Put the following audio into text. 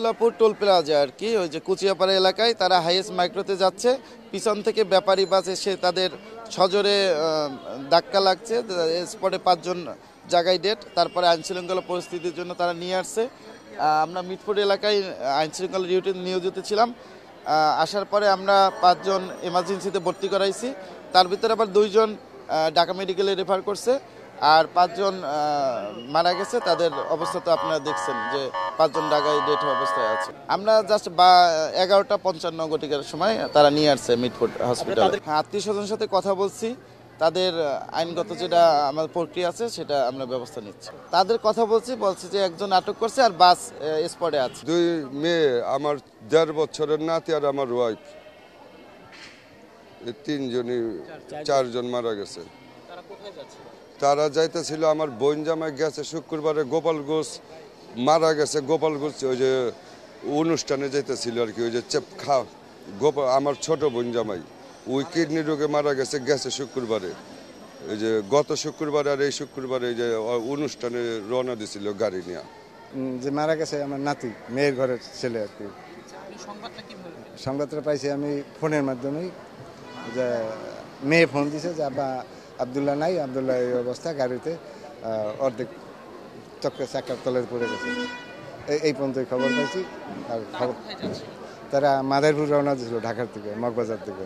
Abdullahpur toll plaza আর কি, ওই যে কুচিয়াপাড়া এলাকায় তারা হাইয়েস্ট মাইক্রোতে যাচ্ছে, পিছন থেকে ব্যাপারী বাস এসে তাদের সজোরে ধাক্কা লাগছে। স্পটে 5 জন জায়গায় ডেট। তারপরে আইনশৃঙ্খলা পরিস্থিতির জন্য তারা নিয়ে আসছে। আমরা মিটফুড এলাকায় আইনশৃঙ্খলা ডিউটি নিয়োজিত ছিলাম। আসার পরে আমরা 5 জন এমার্জেন্সিতে ভর্তি করাইছি। তার ভিতরে আবার 2 জন ঢাকা মেডিকেলে রেফার করছে, আর 5 জন মারা গেছে। তাদের অবস্থা তো আপনারা দেখছেন যে 5 জন ঢাকায় ডেথ অবস্থায় আছে। আমরা জাস্ট 11:55 ঘটিকার সময় তারা নিয়ে আসছে মিটফুড হসপিটালে। আত্মীয় স্বজনের সাথে কথা বলছি, তাদের আইনগত যেটা আমাদের প্রক্রিয়া আছে সেটা আমরা ব্যবস্থা নিচ্ছি। তাদের কথা বলছে যে একজন আটক করছে আর বাস স্পটে আছে। 2 মেয়ে, আমার 1.5 বছরের নাতি আর আমার ওয়াইফ, এই 4 জন মারা গেছে। তারা যাইতেছিল, আমার বোন জামাই গেছে শুক্রবারে গোপালগঞ্জ, মারা গেছে গোপালগঞ্জ, ওই যে অনুষ্ঠানে যাইতেছিল আর কি, ওই যে আমার ছোট বোন জামাই ওই কিডনি রোগে মারা গেছে শুক্রবারে, এই যে গত শুক্রবারে আর এই শুক্রবারে এই যে অনুষ্ঠানে রওনা দিছিল গাড়ি নিয়ে। যে মারা গেছে আমার নাতি, মেয়ের ঘরের ছেলে আর কি। সংবাদটা পাইছি আমি ফোনের মাধ্যমেই, যে মেয়ে ফোন দিছে যে আব্বা আবদুল্লাহ নাই, আবদুল্লাহ এই অবস্থা, গাড়িতে অর্ধেক চাকার তলের পড়ে গেছে। এই পর্যন্তই খবর পাইছি। আর খবর তারা মাদারীপুর রওনা দিয়েছিল ঢাকার থেকে, মগবাজার থেকে।